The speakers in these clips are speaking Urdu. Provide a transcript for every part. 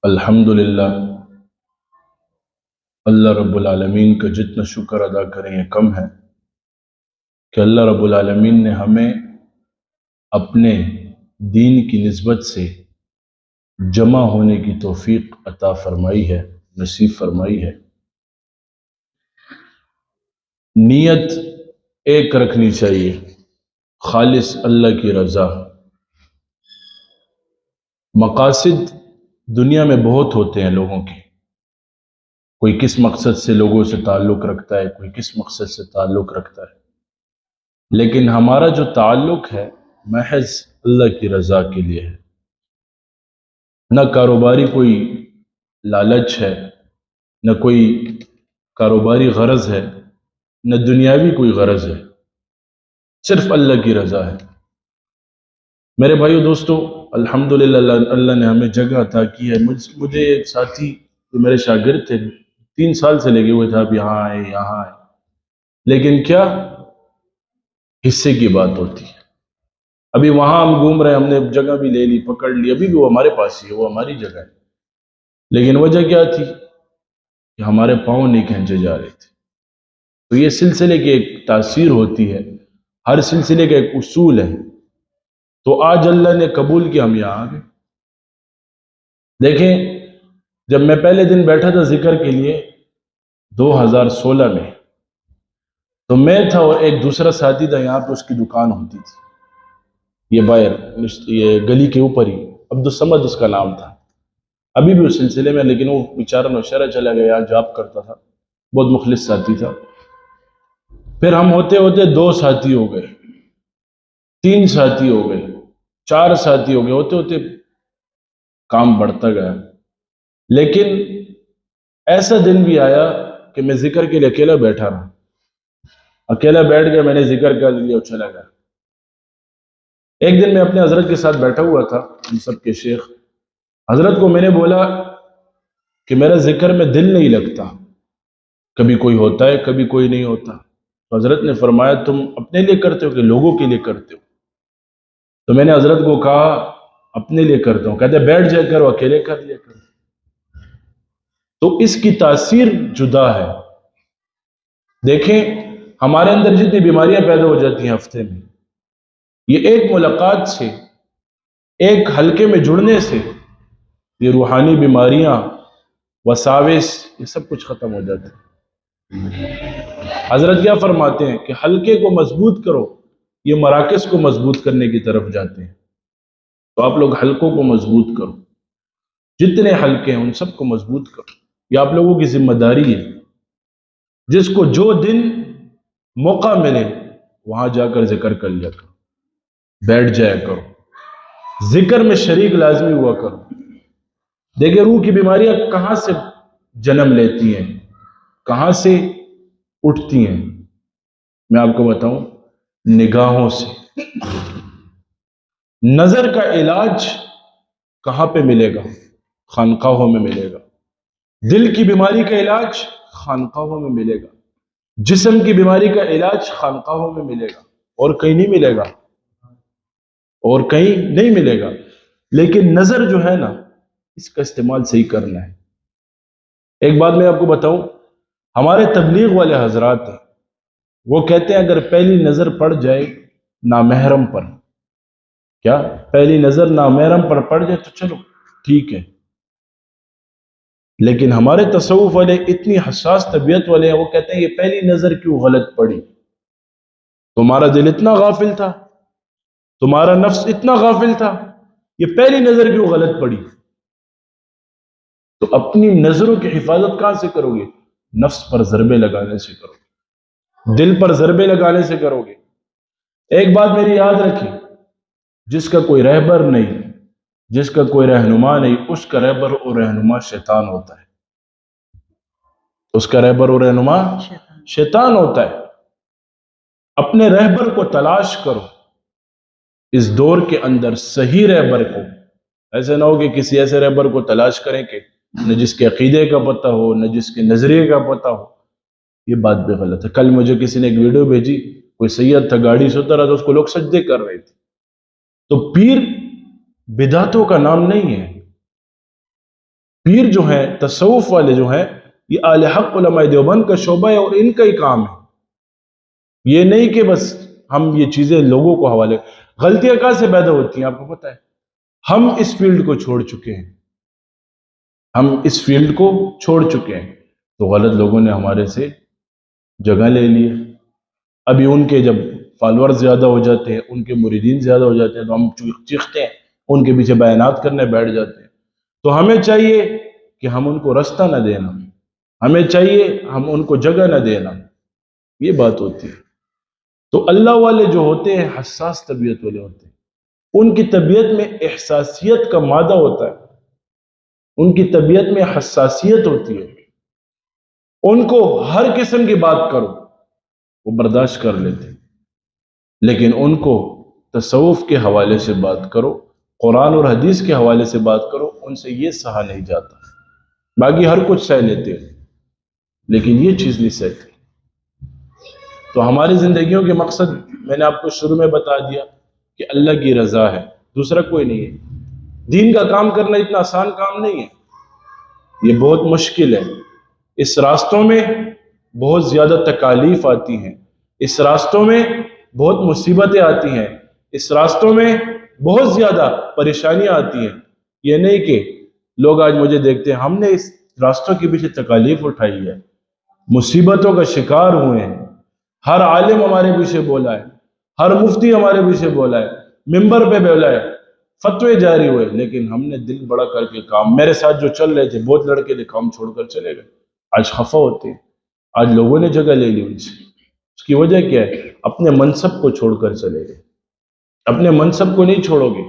الحمدللہ، اللہ رب العالمین کا جتنا شکر ادا کریں یہ کم ہے کہ اللہ رب العالمین نے ہمیں اپنے دین کی نسبت سے جمع ہونے کی توفیق عطا فرمائی ہے، نصیب فرمائی ہے۔ نیت ایک رکھنی چاہیے، خالص اللہ کی رضا۔ مقاصد دنیا میں بہت ہوتے ہیں لوگوں کے، کوئی کس مقصد سے لوگوں سے تعلق رکھتا ہے، کوئی کس مقصد سے تعلق رکھتا ہے، لیکن ہمارا جو تعلق ہے محض اللہ کی رضا کے لیے ہے۔ نہ کاروباری کوئی لالچ ہے، نہ کوئی کاروباری غرض ہے، نہ دنیاوی کوئی غرض ہے، صرف اللہ کی رضا ہے۔ میرے بھائیو دوستو، الحمدللہ اللہ نے ہمیں جگہ عطا کی ہے۔ مجھے ایک ساتھی جو میرے شاگرد تھے 3 سال سے لگے ہوئے تھے، آپ یہاں آئے، لیکن کیا حصے کی بات ہوتی ہے۔ ابھی وہاں ہم گھوم رہے ہیں، ہم نے جگہ بھی لے لی، پکڑ لی، ابھی بھی وہ ہمارے پاس ہی ہے، وہ ہماری جگہ ہے، لیکن وجہ کیا تھی کہ ہمارے پاؤں نہیں کھینچے جا رہے تھے۔ تو یہ سلسلے کی ایک تاثیر ہوتی ہے، ہر سلسلے کا ایک اصول ہے۔ تو آج اللہ نے قبول کیا، ہم یہاں آ گئے۔ دیکھیں، جب میں پہلے دن بیٹھا تھا ذکر کے لیے 2016 میں، تو میں تھا اور ایک دوسرا ساتھی تھا، یہاں پہ اس کی دکان ہوتی تھی، یہ باہر یہ گلی کے اوپر ہی، عبدالصمد اس کا نام تھا، ابھی بھی اس سلسلے میں، لیکن وہ بیچارہ نوشہرہ چلا گیا، جاب کرتا تھا، بہت مخلص ساتھی تھا۔ پھر ہم ہوتے ہوتے 2 ساتھی ہو گئے، 3 ساتھی ہو گئے، 4 ساتھی ہو گئے، ہوتے ہوتے کام بڑھتا گیا۔ لیکن ایسا دن بھی آیا کہ میں ذکر کے لیے اکیلا بیٹھا رہا، اکیلا بیٹھ گیا، میں نے ذکر کر لیا اور چلا گیا۔ ایک دن میں اپنے حضرت کے ساتھ بیٹھا ہوا تھا، ہم سب کے شیخ حضرت کو میں نے بولا کہ میرا ذکر میں دل نہیں لگتا، کبھی کوئی ہوتا ہے کبھی کوئی نہیں ہوتا۔ تو حضرت نے فرمایا تم اپنے لیے کرتے ہو کہ لوگوں کے لیے کرتے ہو؟ تو میں نے حضرت کو کہا اپنے لیے کرتا ہوں۔ کہتے بیٹھ جا کرو، اکیلے کر لیا کرو۔ تو اس کی تاثیر جدا ہے۔ دیکھیں، ہمارے اندر جتنی بیماریاں پیدا ہو جاتی ہیں ہفتے میں، یہ ایک ملاقات سے، ایک حلقے میں جڑنے سے، یہ روحانی بیماریاں، وساوس، یہ سب کچھ ختم ہو جاتا ہے۔ حضرت کیا فرماتے ہیں کہ حلقے کو مضبوط کرو، یہ مراکز کو مضبوط کرنے کی طرف جاتے ہیں۔ تو آپ لوگ حلقوں کو مضبوط کرو، جتنے حلقے ہیں ان سب کو مضبوط کرو، یہ آپ لوگوں کی ذمہ داری ہے۔ جس کو جو دن موقع ملے وہاں جا کر ذکر کر لیا کرو، بیٹھ جایا کرو، ذکر میں شریک لازمی ہوا کرو۔ دیکھیں، روح کی بیماریاں کہاں سے جنم لیتی ہیں، کہاں سے اٹھتی ہیں؟ میں آپ کو بتاؤں، نگاہوں سے۔ نظر کا علاج کہاں پہ ملے گا؟ خانقاہوں میں ملے گا۔ دل کی بیماری کا علاج خانقاہوں میں ملے گا۔ جسم کی بیماری کا علاج خانقاہوں میں ملے گا، اور کہیں نہیں ملے گا، اور کہیں نہیں ملے گا۔ لیکن نظر جو ہے نا، اس کا استعمال صحیح کرنا ہے۔ ایک بات میں آپ کو بتاؤں، ہمارے تبلیغ والے حضرات ہیں، وہ کہتے ہیں اگر پہلی نظر پڑ جائے نامحرم پر، کیا پہلی نظر نامحرم پر پڑ جائے تو چلو ٹھیک ہے، لیکن ہمارے تصوف والے اتنی حساس طبیعت والے ہیں، وہ کہتے ہیں یہ پہلی نظر کیوں غلط پڑی؟ تمہارا دل اتنا غافل تھا، تمہارا نفس اتنا غافل تھا، یہ پہلی نظر کیوں غلط پڑی؟ تو اپنی نظروں کی حفاظت کہاں سے کرو گے؟ نفس پر ضربے لگانے سے کرو گے، دل پر ضربے لگانے سے کرو گے۔ ایک بات میری یاد رکھیں، جس کا کوئی رہبر نہیں، جس کا کوئی رہنما نہیں، اس کا رہبر اور رہنما شیطان ہوتا ہے۔ اس کا رہبر اور رہنما شیطان ہوتا ہے۔ اپنے رہبر کو تلاش کرو اس دور کے اندر، صحیح رہبر کو۔ ایسے نہ ہو کہ کسی ایسے رہبر کو تلاش کریں کہ نہ جس کے عقیدے کا پتہ ہو، نہ جس کے نظریے کا پتہ ہو۔ یہ بات بھی غلط ہے۔ کل مجھے کسی نے ایک ویڈیو بھیجی، کوئی سید تھا، گاڑی سے اترا تھا، اس کو لوگ سجدے کر رہے تھے۔ تو پیر بدعتوں کا نام نہیں ہے، پیر جو ہیں، تصوف والے جو ہیں، یہ اہل حق علماء دیوبند کا شعبہ ہے اور ان کا ہی کام ہے۔ یہ نہیں کہ بس ہم یہ چیزیں لوگوں کو حوالے، غلطیاں کہاں سے پیدا ہوتی ہیں آپ کو پتہ ہے؟ ہم اس فیلڈ کو چھوڑ چکے ہیں، ہم اس فیلڈ کو چھوڑ چکے ہیں، تو غلط لوگوں نے ہمارے سے جگہ لے لی ہے۔ ابھی ان کے جب فالوور زیادہ ہو جاتے ہیں، ان کے مریدین زیادہ ہو جاتے ہیں، تو ہم چیختے ہیں، ان کے پیچھے بیانات کرنے بیٹھ جاتے ہیں۔ تو ہمیں چاہیے کہ ہم ان کو رستہ نہ دینا، ہمیں چاہیے ہم ان کو جگہ نہ دینا، یہ بات ہوتی ہے۔ تو اللہ والے جو ہوتے ہیں حساس طبیعت والے ہوتے ہیں، ان کی طبیعت میں احساسیت کا مادہ ہوتا ہے، ان کی طبیعت میں حساسیت ہوتی ہے، ان کو ہر قسم کی بات کرو وہ برداشت کر لیتے، لیکن ان کو تصوف کے حوالے سے بات کرو، قرآن اور حدیث کے حوالے سے بات کرو، ان سے یہ سہا نہیں جاتا۔ باقی ہر کچھ سہ لیتے ہیں لیکن یہ چیز نہیں سہتے۔ تو ہماری زندگیوں کے مقصد میں نے آپ کو شروع میں بتا دیا کہ اللہ کی رضا ہے، دوسرا کوئی نہیں ہے۔ دین کا کام کرنا اتنا آسان کام نہیں ہے، یہ بہت مشکل ہے۔ اس راستوں میں بہت زیادہ تکالیف آتی ہیں، اس راستوں میں بہت مصیبتیں آتی ہیں، اس راستوں میں بہت زیادہ پریشانیاں آتی ہیں۔ یہ نہیں کہ لوگ آج مجھے دیکھتے ہیں، ہم نے اس راستوں کے پیچھے تکالیف اٹھائی ہے، مصیبتوں کا شکار ہوئے ہیں، ہر عالم ہمارے پیچھے بولا ہے، ہر مفتی ہمارے پیچھے بولا ہے، منبر پہ بولا ہے، فتوے جاری ہوئے، لیکن ہم نے دل بڑا کر کے کام، میرے ساتھ جو چل رہے تھے بہت لڑکے تھے، کام چھوڑ کر چلے گئے، آج خفا ہوتے ہیں، آج لوگوں نے جگہ لے لی ان سے۔ اس کی وجہ کیا ہے؟ اپنے منصب کو چھوڑ کر چلے گئے۔ اپنے منصب کو نہیں چھوڑو گے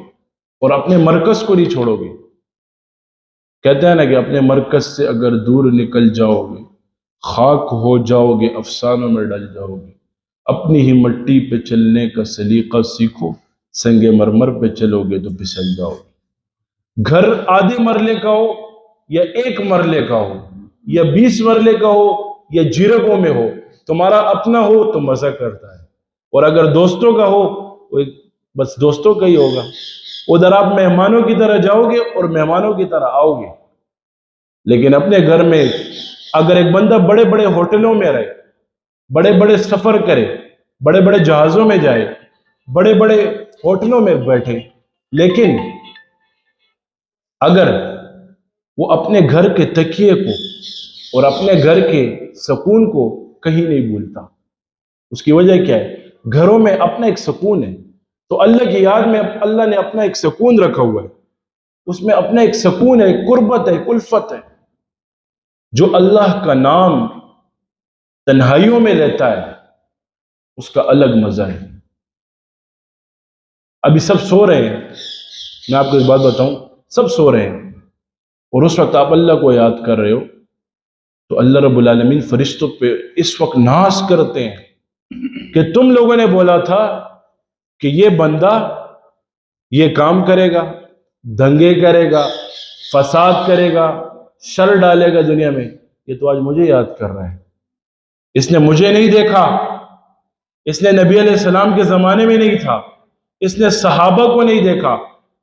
اور اپنے مرکز کو نہیں چھوڑو گے۔ کہتے ہیں نا کہ اپنے مرکز سے اگر دور نکل جاؤ گے، خاک ہو جاؤ گے، افسانوں میں ڈل جاؤ گے۔ اپنی ہی مٹی پہ چلنے کا سلیقہ سیکھو، سنگ مرمر پہ چلو گے تو پھسل جاؤ گے۔ گھر آدھے مرلے کا ہو یا ایک مرلے کا ہو یا 20 مرلے کا ہو یا جیرگوں میں ہو، تمہارا اپنا ہو تو مزہ کرتا ہے، اور اگر دوستوں کا ہو بس دوستوں کا ہی ہوگا۔ ادھر آپ مہمانوں کی طرح جاؤ گے اور مہمانوں کی طرح آؤ گے۔ لیکن اپنے گھر میں اگر ایک بندہ بڑے بڑے ہوٹلوں میں رہے، بڑے بڑے سفر کرے، بڑے بڑے جہازوں میں جائے، بڑے بڑے ہوٹلوں میں بیٹھے، لیکن اگر وہ اپنے گھر کے تکیے کو اور اپنے گھر کے سکون کو کہیں نہیں بھولتا، اس کی وجہ کیا ہے؟ گھروں میں اپنا ایک سکون ہے، تو اللہ کی یاد میں اللہ نے اپنا ایک سکون رکھا ہوا ہے، اس میں اپنا ایک سکون ہے، ایک قربت ہے، ایک الفت ہے۔ جو اللہ کا نام تنہائیوں میں لیتا ہے اس کا الگ مزہ ہے۔ ابھی سب سو رہے ہیں، میں آپ کو ایک بات بتاؤں، سب سو رہے ہیں، اور اس وقت آپ اللہ کو یاد کر رہے ہو، تو اللہ رب العالمین فرشتوں پہ اس وقت ناز کرتے ہیں کہ تم لوگوں نے بولا تھا کہ یہ بندہ یہ کام کرے گا، دنگے کرے گا، فساد کرے گا، شر ڈالے گا دنیا میں، یہ تو آج مجھے یاد کر رہا ہے۔ اس نے مجھے نہیں دیکھا، اس نے نبی علیہ السلام کے زمانے میں نہیں تھا، اس نے صحابہ کو نہیں دیکھا،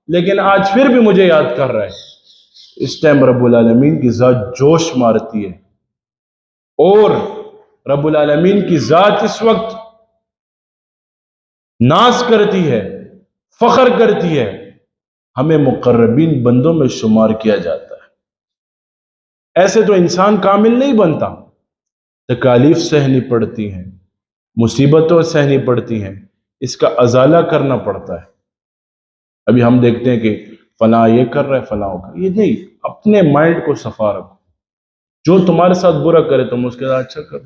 لیکن آج پھر بھی مجھے یاد کر رہا ہے۔ اس ٹائم رب العالمین کی ذات جوش مارتی ہے، اور رب العالمین کی ذات اس وقت ناز کرتی ہے، فخر کرتی ہے، ہمیں مقربین بندوں میں شمار کیا جاتا ہے۔ ایسے تو انسان کامل نہیں بنتا، تکالیف سہنی پڑتی ہیں، مصیبتوں سہنی پڑتی ہیں، اس کا ازالہ کرنا پڑتا ہے۔ ابھی ہم دیکھتے ہیں کہ فلاں یہ کر رہا ہے، فلاں یہ نہیں، اپنے مائنڈ کو صفا رکھو۔ جو تمہارے ساتھ برا کرے تم اس کے ساتھ اچھا کرو،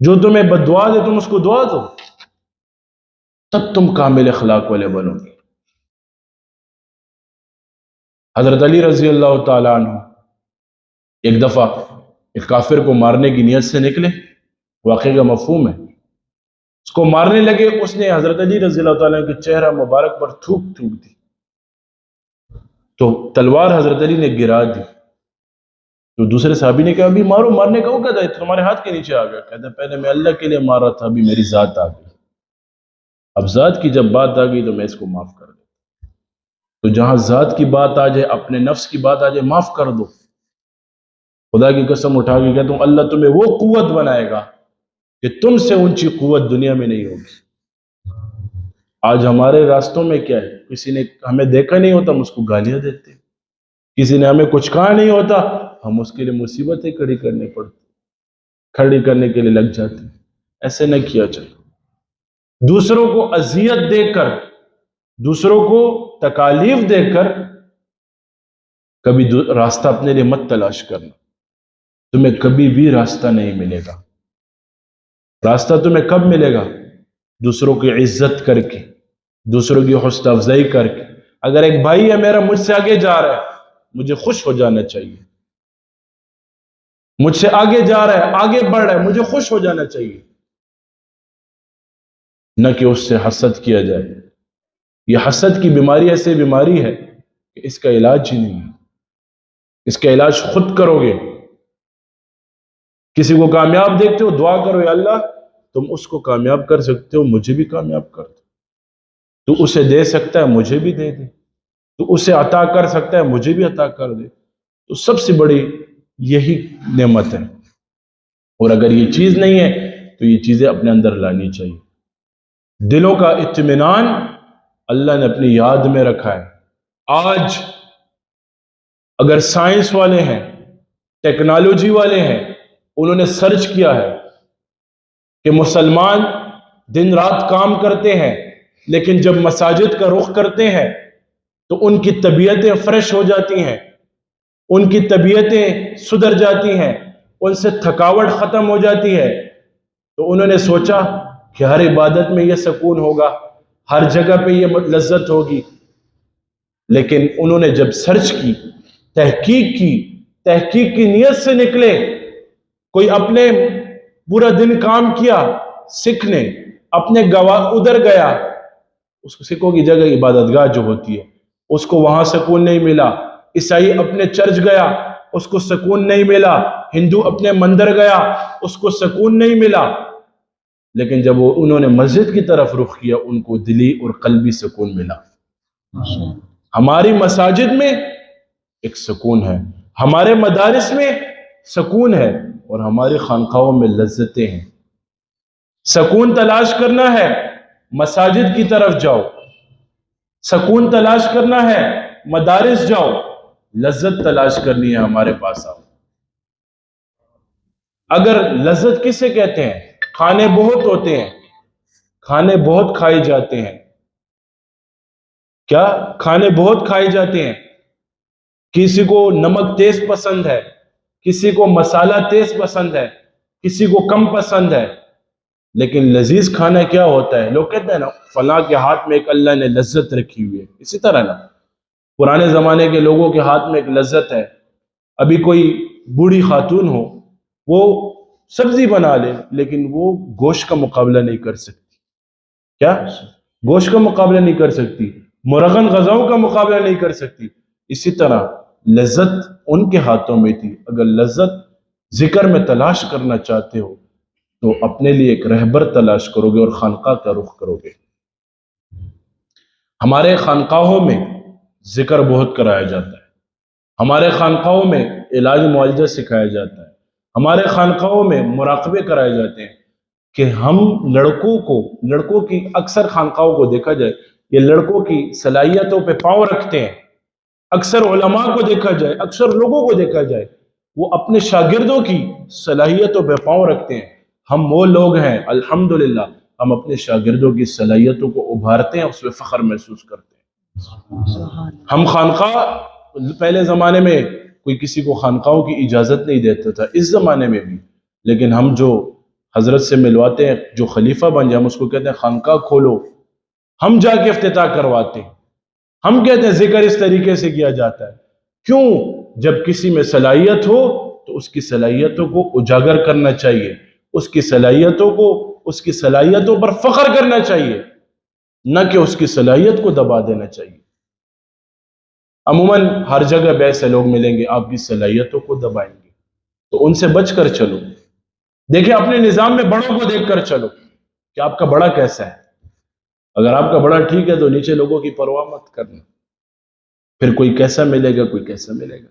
جو تمہیں بد دعا دے تم اس کو دعا دو، تب تم کامل اخلاق والے بنو گے۔ حضرت علی رضی اللہ تعالیٰ عنہ ایک دفعہ ایک کافر کو مارنے کی نیت سے نکلے، واقعے کا مفہوم ہے، اس کو مارنے لگے، اس نے حضرت علی رضی اللہ تعالیٰ عنہ کے چہرہ مبارک پر تھوک دی، تو تلوار حضرت علی نے گرا دی۔ تو دوسرے صحابی نے کہا ابھی مارو، مارنے کا وہ کہتا ہے تمہارے ہاتھ کے نیچے آ گیا، کہتا ہے پہلے میں اللہ کے لیے مار رہا تھا، ابھی میری ذات آ گئی، اب ذات کی جب بات آ گئی تو میں اس کو معاف کر دوں۔ تو جہاں ذات کی بات آ جائے، اپنے نفس کی بات آ جائے، معاف کر دو۔ خدا کی قسم اٹھا کے کہتا ہوں، اللہ تمہیں وہ قوت بنائے گا کہ تم سے اونچی قوت دنیا میں نہیں ہوگی۔ آج ہمارے راستوں میں کیا ہے؟ کسی نے ہمیں دیکھا نہیں ہوتا، ہم اس کو گالیاں دیتے ہیں۔ کسی نے ہمیں کچھ کہا نہیں ہوتا، ہم اس کے لیے مصیبتیں کھڑی کرنے کے لیے لگ جاتے ہیں۔ ایسے نہ کیا چاہیے۔ دوسروں کو اذیت دے کر، دوسروں کو تکالیف دے کر کبھی راستہ اپنے لیے مت تلاش کرنا، تمہیں کبھی بھی راستہ نہیں ملے گا۔ راستہ تمہیں کب ملے گا؟ دوسروں کی عزت کر کے، دوسروں کی حوصلہ افزائی کر کے۔ اگر ایک بھائی ہے میرا مجھ سے آگے جا رہا ہے، مجھے خوش ہو جانا چاہیے۔ مجھ سے آگے جا رہا ہے، آگے بڑھ رہا ہے، مجھے خوش ہو جانا چاہیے، نہ کہ اس سے حسد کیا جائے۔ یہ حسد کی بیماری ایسی بیماری ہے کہ اس کا علاج ہی نہیں ہے۔ اس کا علاج خود کرو گے۔ کسی کو کامیاب دیکھتے ہو، دعا کرو، یا اللہ تم اس کو کامیاب کر سکتے ہو، مجھے بھی کامیاب کر دو۔ تو اسے دے سکتا ہے، مجھے بھی دے دے۔ تو اسے عطا کر سکتا ہے، مجھے بھی عطا کر دے۔ تو سب سے بڑی یہی نعمت ہے۔ اور اگر یہ چیز نہیں ہے تو یہ چیزیں اپنے اندر لانی چاہیے۔ دلوں کا اطمینان اللہ نے اپنی یاد میں رکھا ہے۔ آج اگر سائنس والے ہیں، ٹیکنالوجی والے ہیں، انہوں نے سرچ کیا ہے کہ مسلمان دن رات کام کرتے ہیں، لیکن جب مساجد کا رخ کرتے ہیں تو ان کی طبیعتیں فریش ہو جاتی ہیں، ان کی طبیعتیں سدھر جاتی ہیں، ان سے تھکاوٹ ختم ہو جاتی ہے۔ تو انہوں نے سوچا کہ ہر عبادت میں یہ سکون ہوگا، ہر جگہ پہ یہ لذت ہوگی۔ لیکن انہوں نے جب سرچ کی، تحقیق کی نیت سے نکلے، کوئی اپنے پورا دن کام کیا سیکھنے، اپنے ادھر گیا، اس کو سکھوں کی جگہ عبادت گاہ جو ہوتی ہے، اس کو وہاں سکون نہیں ملا۔ عیسائی اپنے چرچ گیا، اس کو سکون نہیں ملا۔ ہندو اپنے مندر گیا، اس کو سکون نہیں ملا۔ لیکن جب انہوں نے مسجد کی طرف رخ کیا، ان کو دلی اور قلبی سکون ملا۔ ہماری مساجد میں ایک سکون ہے، ہمارے مدارس میں سکون ہے، اور ہماری خانقاہوں میں لذتیں ہیں۔ سکون تلاش کرنا ہے، مساجد کی طرف جاؤ۔ سکون تلاش کرنا ہے، مدارس جاؤ۔ لذت تلاش کرنی ہے، ہمارے پاس آؤ۔ اگر لذت کسے کہتے ہیں؟ کھانے بہت ہوتے ہیں، کھانے بہت کھائے جاتے ہیں۔ کیا؟ کھانے بہت کھائے جاتے ہیں۔ کسی کو نمک تیز پسند ہے، کسی کو مسالہ تیز پسند ہے، کسی کو کم پسند ہے۔ لیکن لذیذ کھانا کیا ہوتا ہے؟ لوگ کہتے ہیں نا فلاں کے ہاتھ میں ایک اللہ نے لذت رکھی ہوئی ہے۔ اسی طرح نا پرانے زمانے کے لوگوں کے ہاتھ میں ایک لذت ہے۔ ابھی کوئی بوڑھی خاتون ہو، وہ سبزی بنا لے، لیکن وہ گوشت کا مقابلہ نہیں کر سکتی۔ کیا؟ گوشت کا مقابلہ نہیں کر سکتی، مرغن غذاؤں کا مقابلہ نہیں کر سکتی۔ اسی طرح لذت ان کے ہاتھوں میں تھی۔ اگر لذت ذکر میں تلاش کرنا چاہتے ہو تو اپنے لیے ایک رہبر تلاش کرو گے اور خانقاہ کا رخ کرو گے۔ ہمارے خانقاہوں میں ذکر بہت کرایا جاتا ہے، ہمارے خانقاہوں میں علاج معالجہ سکھایا جاتا ہے، ہمارے خانقاہوں میں مراقبے کرائے جاتے ہیں کہ ہم لڑکوں کی اکثر خانقاہوں کو دیکھا جائے، یہ لڑکوں کی صلاحیتوں پہ پاؤں رکھتے ہیں۔ اکثر علماء کو دیکھا جائے، اکثر لوگوں کو دیکھا جائے، وہ اپنے شاگردوں کی صلاحیتوں پہ پاؤں رکھتے ہیں۔ ہم وہ لوگ ہیں الحمدللہ، ہم اپنے شاگردوں کی صلاحیتوں کو ابھارتے ہیں، اس پہ فخر محسوس کرتے ہیں۔ ہم خانقاہ، پہلے زمانے میں کوئی کسی کو خانقاہوں کی اجازت نہیں دیتا تھا، اس زمانے میں بھی، لیکن ہم جو حضرت سے ملواتے ہیں، جو خلیفہ بن جائے، ہم اس کو کہتے ہیں خانقاہ کھولو۔ ہم جا کے افتتاح کرواتے ہیں، ہم کہتے ہیں ذکر اس طریقے سے کیا جاتا ہے۔ کیوں؟ جب کسی میں صلاحیت ہو تو اس کی صلاحیتوں کو اجاگر کرنا چاہیے، اس کی صلاحیتوں پر فخر کرنا چاہیے، نہ کہ اس کی صلاحیت کو دبا دینا چاہیے۔ عموماً ہر جگہ ایسے لوگ ملیں گے آپ کی صلاحیتوں کو دبائیں گے، تو ان سے بچ کر چلو۔ دیکھیں اپنے نظام میں بڑوں کو دیکھ کر چلو کہ آپ کا بڑا کیسا ہے۔ اگر آپ کا بڑا ٹھیک ہے تو نیچے لوگوں کی پرواہ مت کرنا۔ پھر کوئی کیسا ملے گا، کوئی کیسا ملے گا۔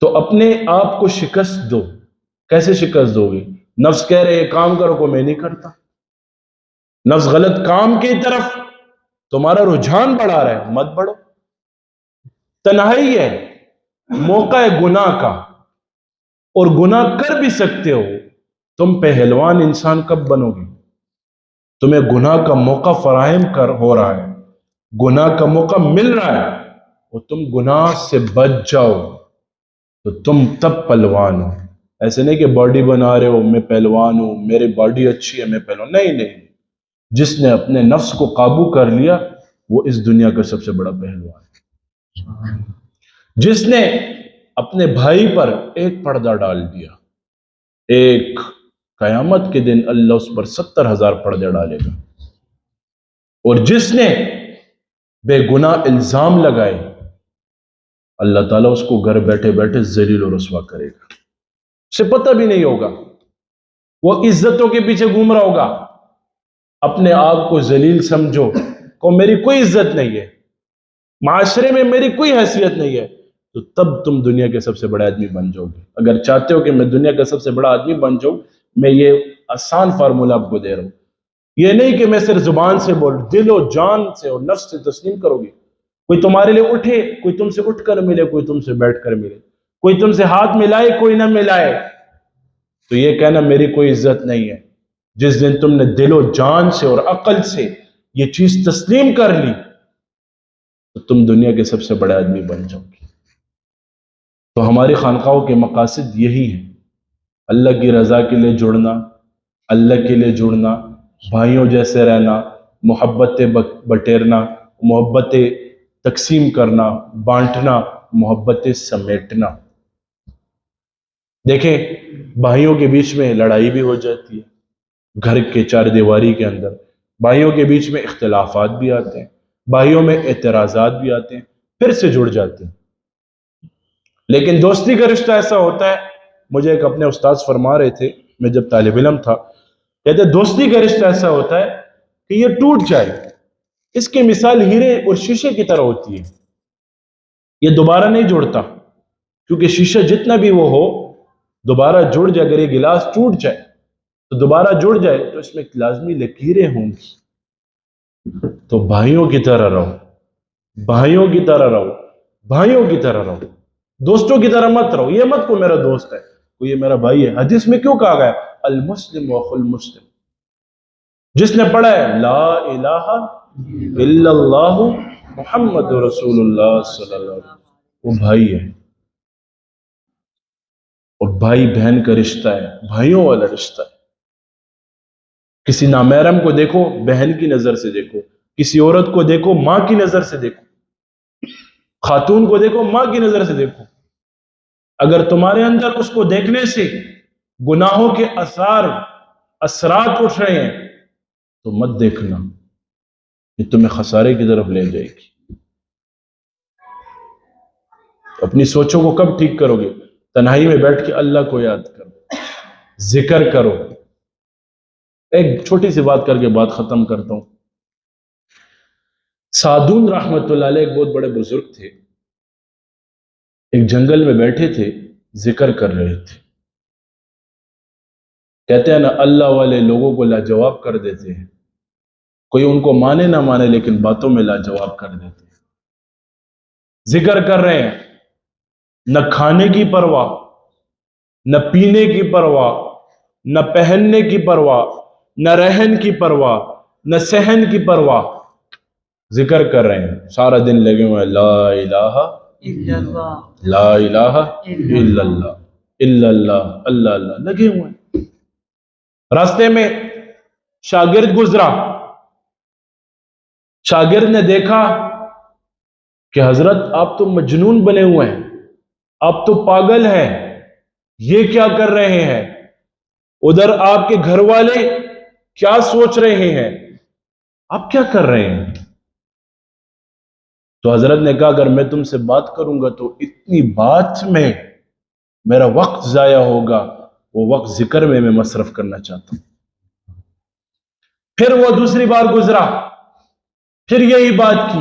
تو اپنے آپ کو شکست دو۔ کیسے شکست دو گے؟ نفس کہہ رہے کام کرو کو میں نہیں کرتا، نفس غلط کام کی طرف تمہارا رجحان بڑھا رہا ہے، مت بڑھو۔ تنہائی ہے، موقع ہے گناہ کا، اور گناہ کر بھی سکتے ہو۔ تم پہلوان انسان کب بنو گے؟ تمہیں گناہ کا موقع فراہم ہو رہا ہے، گناہ کا موقع مل رہا ہے، اور تم گناہ سے بچ جاؤ تو تم تب پہلوان ہو۔ ایسے نہیں کہ باڈی بنا رہے ہو میں پہلوان ہوں، میری باڈی اچھی ہے میں پہلوان، نہیں۔ جس نے اپنے نفس کو قابو کر لیا وہ اس دنیا کا سب سے بڑا پہلوان ہے۔ جس نے اپنے بھائی پر ایک پردہ ڈال دیا، ایک قیامت کے دن اللہ اس پر 70,000 پردے ڈالے گا۔ اور جس نے بے گناہ الزام لگائے، اللہ تعالیٰ اس کو گھر بیٹھے بیٹھے ذلیل و رسوا کرے گا، اسے پتہ بھی نہیں ہوگا، وہ عزتوں کے پیچھے گھوم رہا ہوگا۔ اپنے آپ کو ذلیل سمجھو کو میری کوئی عزت نہیں ہے، معاشرے میں میری کوئی حیثیت نہیں ہے، تو تب تم دنیا کے سب سے بڑے آدمی بن جاؤ گے۔ اگر چاہتے ہو کہ میں دنیا کا سب سے بڑا آدمی بن جاؤں، میں یہ آسان فارمولہ آپ کو دے رہا ہوں۔ یہ نہیں کہ میں صرف زبان سے بول، دل و جان سے اور نفس سے تسلیم کرو گے۔ کوئی تمہارے لیے اٹھے، کوئی تم سے اٹھ کر ملے، کوئی تم سے بیٹھ کر ملے، کوئی تم سے ہاتھ ملائے کوئی نہ ملائے، تو یہ کہنا میری کوئی عزت نہیں ہے۔ جس دن تم نے دل و جان سے اور عقل سے یہ چیز تسلیم کر لی تو تم دنیا کے سب سے بڑے آدمی بن جاؤ گے۔ تو ہماری خانقاہوں کے مقاصد یہی ہیں، اللہ کی رضا کے لیے جڑنا، اللہ کے لیے جڑنا، بھائیوں جیسے رہنا، محبتیں بٹیرنا، محبتیں تقسیم کرنا، بانٹنا، محبتیں سمیٹنا۔ دیکھیں بھائیوں کے بیچ میں لڑائی بھی ہو جاتی ہے، گھر کے چار دیواری کے اندر بھائیوں کے بیچ میں اختلافات بھی آتے ہیں، بھائیوں میں اعتراضات بھی آتے ہیں، پھر سے جڑ جاتے ہیں۔ لیکن دوستی کا رشتہ ایسا ہوتا ہے، مجھے ایک اپنے استاد فرما رہے تھے، میں جب طالب علم تھا، کہتے دوستی کا رشتہ ایسا ہوتا ہے کہ یہ ٹوٹ جائے، اس کی مثال ہیرے اور شیشے کی طرح ہوتی ہے، یہ دوبارہ نہیں جڑتا، کیونکہ شیشہ جتنا بھی وہ ہو دوبارہ جڑ جائے۔ اگر یہ گلاس ٹوٹ جائے تو دوبارہ جڑ جائے تو اس میں لازمی لکیریں ہوں گی۔ تو بھائیوں کی طرح رہو، بھائیوں کی طرح رہو، بھائیوں کی طرح رہو، دوستوں کی طرح مت رہو۔ یہ مت کو میرا دوست ہے، کو یہ میرا بھائی ہے۔ حدیث میں کیوں کہا گیا المسلم اخو المسلم؟ جس نے پڑھا ہے لا الہ الا اللہ محمد رسول اللہ صلی اللہ علیہ وسلم، وہ بھائی ہے۔ اور بھائی بہن کا رشتہ ہے، بھائیوں والا رشتہ ہے۔ کسی نامحرم کو دیکھو بہن کی نظر سے دیکھو، کسی عورت کو دیکھو ماں کی نظر سے دیکھو، خاتون کو دیکھو ماں کی نظر سے دیکھو۔ اگر تمہارے اندر اس کو دیکھنے سے گناہوں کے اثرات اٹھ رہے ہیں تو مت دیکھنا، یہ تمہیں خسارے کی طرف لے جائے گی۔ اپنی سوچوں کو کب ٹھیک کرو گے؟ تنہائی میں بیٹھ کے اللہ کو یاد کرو، ذکر کرو۔ ایک چھوٹی سی بات کر کے بات ختم کرتا ہوں۔ سعدون رحمت اللہ علیہ ایک بہت بڑے بزرگ تھے، ایک جنگل میں بیٹھے تھے، ذکر کر رہے تھے۔ کہتے ہیں نا اللہ والے لوگوں کو لاجواب کر دیتے ہیں، کوئی ان کو مانے نہ مانے لیکن باتوں میں لاجواب کر دیتے ہیں۔ ذکر کر رہے ہیں، نہ کھانے کی پرواہ، نہ پینے کی پرواہ، نہ پہننے کی پرواہ، نہ رہن کی پرواہ، نہ صحن کی پرواہ، ذکر کر رہے ہیں۔ سارا دن لگے ہوئے ہیں لا الہ الا اللہ، لا الہ الا اللہ، الا اللہ، اللہ اللہ لگے ہوئے ہیں۔ راستے میں شاگرد گزرا، شاگرد نے دیکھا کہ حضرت آپ تو مجنون بنے ہوئے ہیں، آپ تو پاگل ہیں، یہ کیا کر رہے ہیں؟ ادھر آپ کے گھر والے کیا سوچ رہے ہیں؟ آپ کیا کر رہے ہیں؟ تو حضرت نے کہا اگر میں تم سے بات کروں گا تو اتنی بات میں میرا وقت ضائع ہوگا، وہ وقت ذکر میں مصرف کرنا چاہتا ہوں۔ پھر وہ دوسری بار گزرا، پھر یہی بات کی،